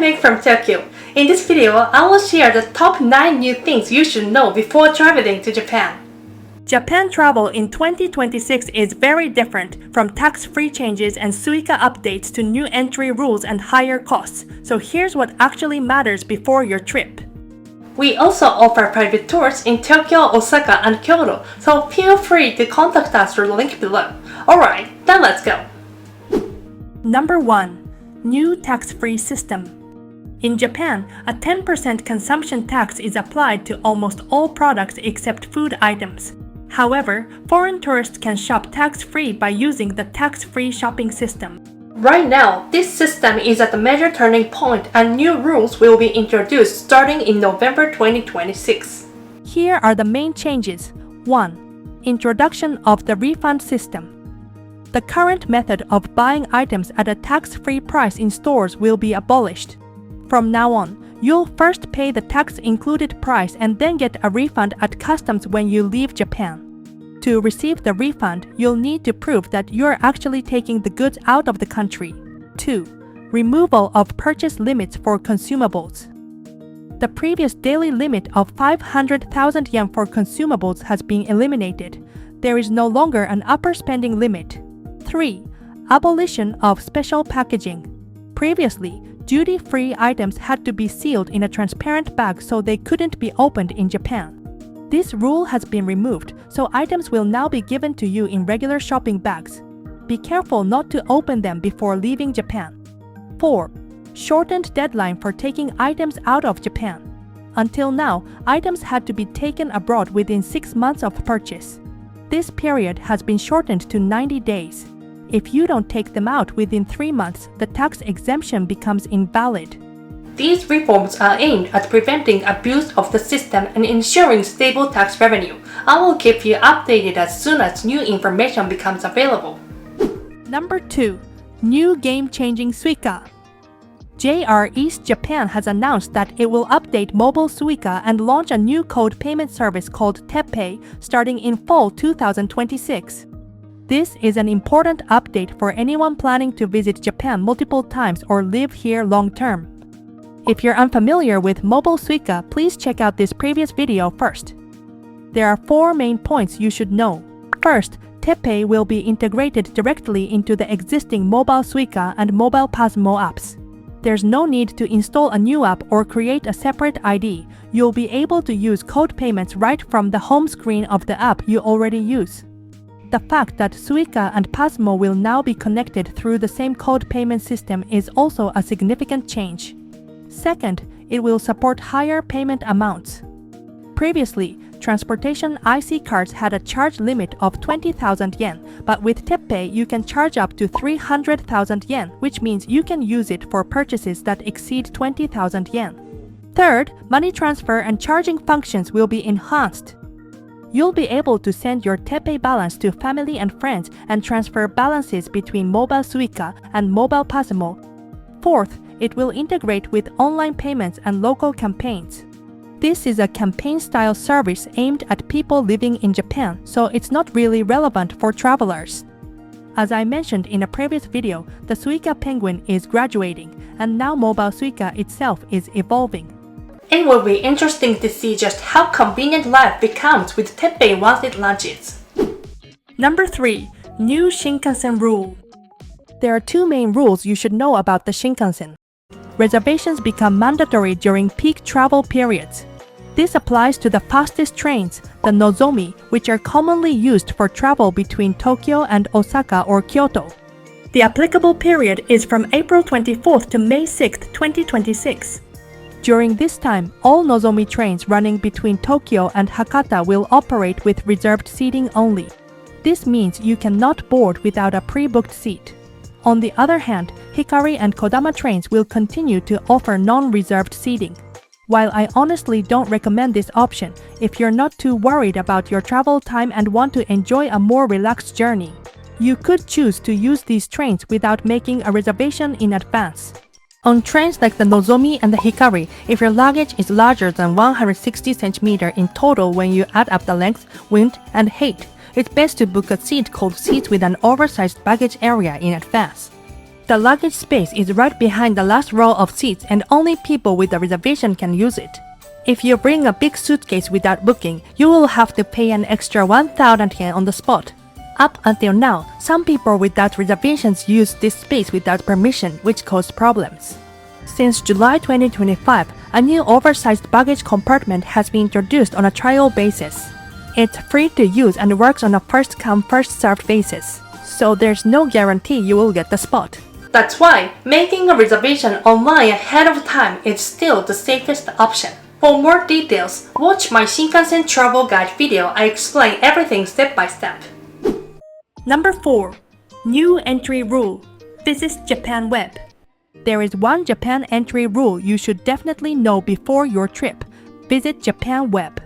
Mick from Tokyo. In this video, I will share the top 9 new things you should know before traveling to Japan. Japan travel in 2026 is very different, from tax-free changes and Suica updates to new entry rules and higher costs. So here's what actually matters before your trip. We also offer private tours in Tokyo, Osaka, and Kyoto, so feel free to contact us through the link below. Alright, then let's go. Number 1. New tax-free system. In Japan, a 10% consumption tax is applied to almost all products except food items. However, foreign tourists can shop tax-free by using the tax-free shopping system. Right now, this system is at a major turning point and new rules will be introduced starting in November 2026. Here are the main changes. 1. Introduction of the refund system. The current method of buying items at a tax-free price in stores will be abolished. From now on, you'll first pay the tax-included price and then get a refund at customs when you leave Japan. To receive the refund, you'll need to prove that you're actually taking the goods out of the country. 2. Removal of purchase limits for consumables. The previous daily limit of 500,000 yen for consumables has been eliminated. There is no longer an upper spending limit. 3. Abolition of special packaging. Previously, duty-free items had to be sealed in a transparent bag so they couldn't be opened in Japan. This rule has been removed, so items will now be given to you in regular shopping bags. Be careful not to open them before leaving Japan. 4. Shortened deadline for taking items out of Japan. Until now, items had to be taken abroad within 6 months of purchase. This period has been shortened to 90 days. If you don't take them out within 3 months, the tax exemption becomes invalid. These reforms are aimed at preventing abuse of the system and ensuring stable tax revenue. I will keep you updated as soon as new information becomes available. Number 2. New Game-Changing Suica. JR East Japan has announced that it will update mobile Suica and launch a new code payment service called TapPay starting in fall 2026. This is an important update for anyone planning to visit Japan multiple times or live here long-term. If you're unfamiliar with mobile Suica, please check out this previous video first. There are 4 main points you should know. First, TapPay will be integrated directly into the existing mobile Suica and mobile Pasmo apps. There's no need to install a new app or create a separate ID. You'll be able to use code payments right from the home screen of the app you already use. The fact that Suica and Pasmo will now be connected through the same code payment system is also a significant change. Second, it will support higher payment amounts. Previously, transportation IC cards had a charge limit of 20,000 yen, but with TapPay you can charge up to 300,000 yen, which means you can use it for purchases that exceed 20,000 yen. Third, money transfer and charging functions will be enhanced. You'll be able to send your TapPay balance to family and friends and transfer balances between mobile Suica and mobile Pasmo. Fourth, it will integrate with online payments and local campaigns. This is a campaign-style service aimed at people living in Japan, so it's not really relevant for travelers. As I mentioned in a previous video, the Suica Penguin is graduating, and now mobile Suica itself is evolving. It will be interesting to see just how convenient life becomes with TapPay once it launches. Number 3. New Shinkansen Rule. There are 2 main rules you should know about the Shinkansen. Reservations become mandatory during peak travel periods. This applies to the fastest trains, the Nozomi, which are commonly used for travel between Tokyo and Osaka or Kyoto. The applicable period is from April 24th to May 6th, 2026. During this time, all Nozomi trains running between Tokyo and Hakata will operate with reserved seating only. This means you cannot board without a pre-booked seat. On the other hand, Hikari and Kodama trains will continue to offer non-reserved seating. While I honestly don't recommend this option if you're not too worried about your travel time and want to enjoy a more relaxed journey, you could choose to use these trains without making a reservation in advance. On trains like the Nozomi and the Hikari, if your luggage is larger than 160 cm in total when you add up the length, wind, and height, it's best to book a seat called seats with an oversized baggage area in advance. The luggage space is right behind the last row of seats and only people with a reservation can use it. If you bring a big suitcase without booking, you will have to pay an extra 1,000 yen on the spot. Up until now, some people without reservations use this space without permission, which caused problems. Since July 2025, a new oversized baggage compartment has been introduced on a trial basis. It's free to use and works on a first-come, first-served basis, so there's no guarantee you will get the spot. That's why making a reservation online ahead of time is still the safest option. For more details, watch my Shinkansen travel guide video. I explain everything step by step. Number 4. New entry rule. Visist Japan Web. There is one Japan entry rule you should definitely know before your trip. Visit Japan Web.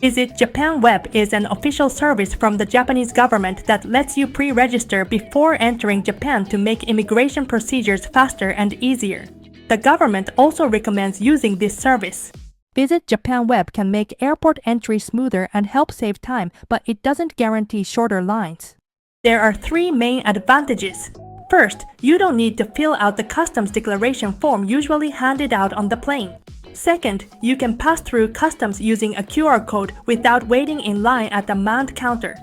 Visit Japan Web is an official service from the Japanese government that lets you pre-register before entering Japan to make immigration procedures faster and easier. The government also recommends using this service. Visit Japan Web can make airport entry smoother and help save time, but it doesn't guarantee shorter lines. There are 3 main advantages. First, you don't need to fill out the customs declaration form usually handed out on the plane. Second, you can pass through customs using a QR code without waiting in line at the manned counter.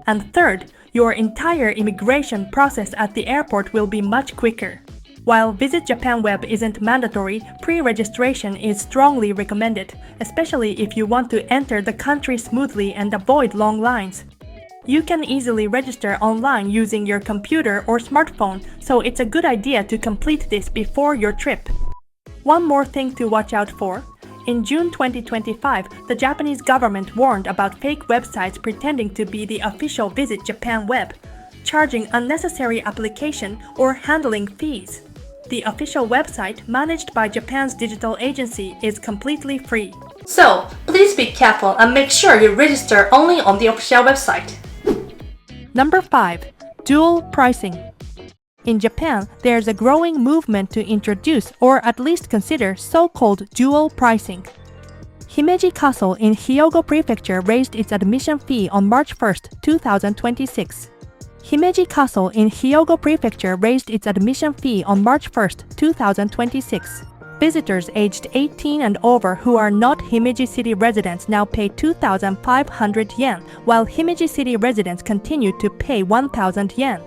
And third, your entire immigration process at the airport will be much quicker. While Visit Japan Web isn't mandatory, pre-registration is strongly recommended, especially if you want to enter the country smoothly and avoid long lines. You can easily register online using your computer or smartphone, so it's a good idea to complete this before your trip. One more thing to watch out for. In June 2025, the Japanese government warned about fake websites pretending to be the official Visit Japan Web, charging unnecessary application or handling fees. The official website, managed by Japan's digital agency, is completely free. So, please be careful and make sure you register only on the official website. Number 5. Dual pricing. In Japan, there's a growing movement to introduce or at least consider so-called dual pricing. Himeji Castle in Hyogo Prefecture raised its admission fee on March 1, 2026. Himeji Castle in Hyogo Prefecture raised its admission fee on March 1, 2026. Visitors aged 18 and over who are not Himeji City residents now pay 2,500 yen, while Himeji City residents continue to pay 1,000 yen.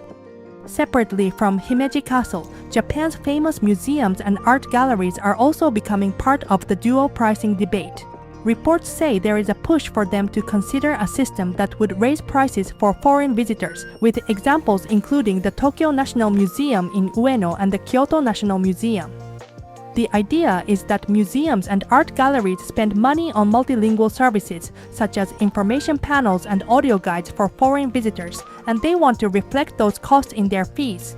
Separately from Himeji Castle, Japan's famous museums and art galleries are also becoming part of the dual pricing debate. Reports say there is a push for them to consider a system that would raise prices for foreign visitors, with examples including the Tokyo National Museum in Ueno and the Kyoto National Museum. The idea is that museums and art galleries spend money on multilingual services, such as information panels and audio guides for foreign visitors, and they want to reflect those costs in their fees.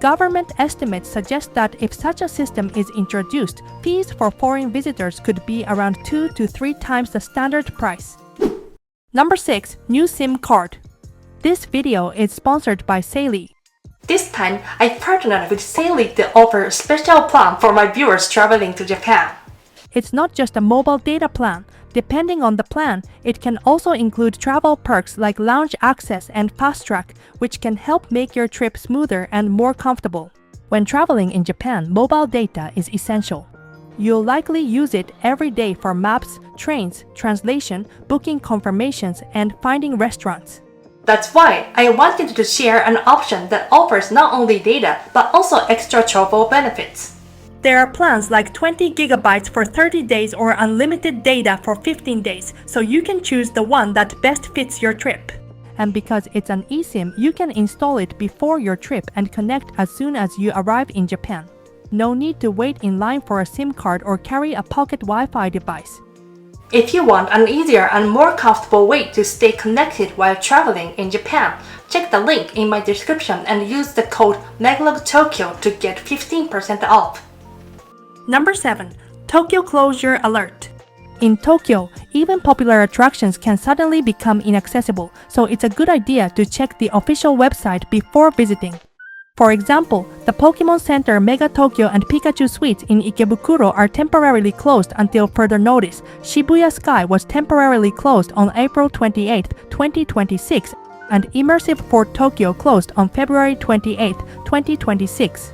Government estimates suggest that if such a system is introduced, fees for foreign visitors could be around 2 to 3 times the standard price. Number 6. New SIM card. This video is sponsored by Saily. This time, I partnered with Saily to offer a special plan for my viewers traveling to Japan. It's not just a mobile data plan. Depending on the plan, it can also include travel perks like lounge access and fast track, which can help make your trip smoother and more comfortable. When traveling in Japan, mobile data is essential. You'll likely use it every day for maps, trains, translation, booking confirmations, and finding restaurants. That's why I wanted to share an option that offers not only data, but also extra travel benefits. There are plans like 20 gigabytes for 30 days or unlimited data for 15 days, so you can choose the one that best fits your trip. And because it's an eSIM, you can install it before your trip and connect as soon as you arrive in Japan. No need to wait in line for a SIM card or carry a pocket Wi-Fi device. If you want an easier and more comfortable way to stay connected while traveling in Japan, check the link in my description and use the code MEGLOGTOKYO to get 15% off. Number 7. Tokyo Closure Alert. In Tokyo, even popular attractions can suddenly become inaccessible, so it's a good idea to check the official website before visiting. For example, the Pokemon Center Mega Tokyo and Pikachu Suites in Ikebukuro are temporarily closed until further notice. Shibuya Sky was temporarily closed on April 28, 2026, and Immersive Fort Tokyo closed on February 28, 2026.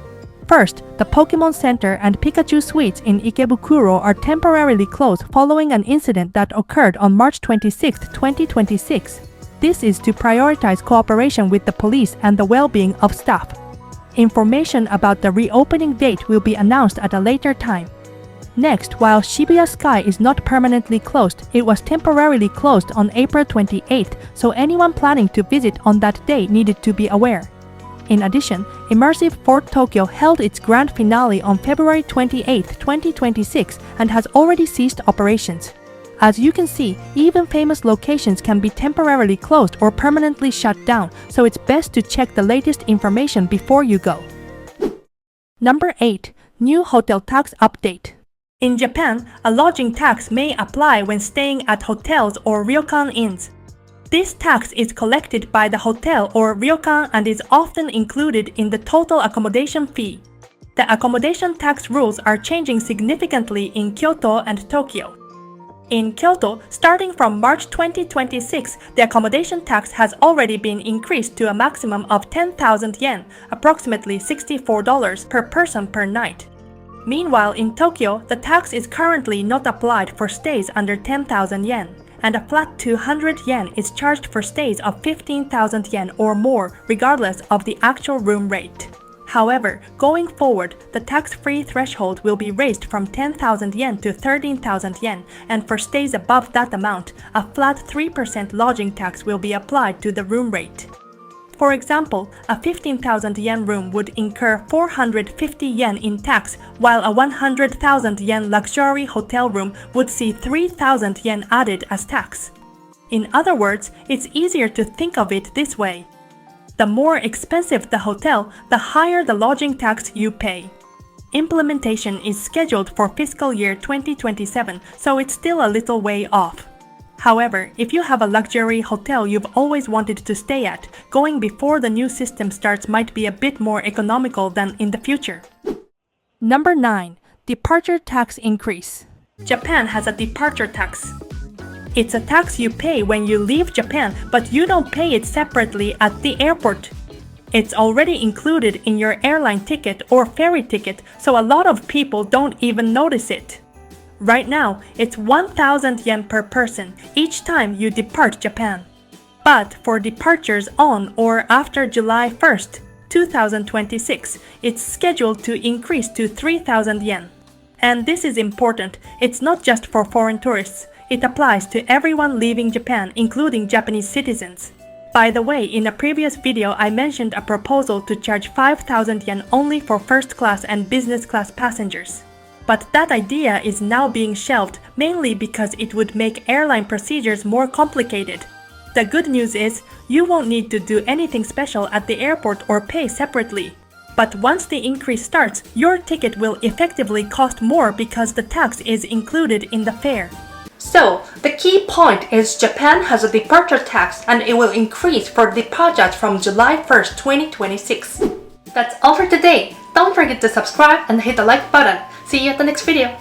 First, the Pokemon Center and Pikachu Suites in Ikebukuro are temporarily closed following an incident that occurred on March 26, 2026. This is to prioritize cooperation with the police and the well-being of staff. Information about the reopening date will be announced at a later time. Next, while Shibuya Sky is not permanently closed, it was temporarily closed on April 28, so anyone planning to visit on that day needed to be aware. In addition, Immersive Fort Tokyo held its grand finale on February 28, 2026 and has already ceased operations. As you can see, even famous locations can be temporarily closed or permanently shut down, so it's best to check the latest information before you go. Number 8. New Hotel Tax Update. In Japan, a lodging tax may apply when staying at hotels or ryokan inns. This tax is collected by the hotel or ryokan and is often included in the total accommodation fee. The accommodation tax rules are changing significantly in Kyoto and Tokyo. In Kyoto, starting from March 2026, the accommodation tax has already been increased to a maximum of 10,000 yen, approximately $64 per person per night. Meanwhile, in Tokyo, the tax is currently not applied for stays under 10,000 yen, and a flat 200 yen is charged for stays of 15,000 yen or more, regardless of the actual room rate. However, going forward, the tax-free threshold will be raised from 10,000 yen to 13,000 yen, and for stays above that amount, a flat 3% lodging tax will be applied to the room rate. For example, a 15,000 yen room would incur 450 yen in tax, while a 100,000 yen luxury hotel room would see 3,000 yen added as tax. In other words, it's easier to think of it this way. The more expensive the hotel, the higher the lodging tax you pay. Implementation is scheduled for fiscal year 2027, so it's still a little way off. However, if you have a luxury hotel you've always wanted to stay at, going before the new system starts might be a bit more economical than in the future. Number 9. Departure Tax Increase. Japan has a departure tax. It's a tax you pay when you leave Japan, but you don't pay it separately at the airport. It's already included in your airline ticket or ferry ticket, so a lot of people don't even notice it. Right now, it's 1,000 yen per person each time you depart Japan. But for departures on or after July 1st, 2026, it's scheduled to increase to 3,000 yen. And this is important, it's not just for foreign tourists. It applies to everyone leaving Japan, including Japanese citizens. By the way, in a previous video I mentioned a proposal to charge 5,000 yen only for first class and business class passengers. But that idea is now being shelved, mainly because it would make airline procedures more complicated. The good news is, you won't need to do anything special at the airport or pay separately. But once the increase starts, your ticket will effectively cost more because the tax is included in the fare. So, the key point is Japan has a departure tax and it will increase for departures from July 1st, 2026. That's all for today. Don't forget to subscribe and hit the like button. See you at the next video.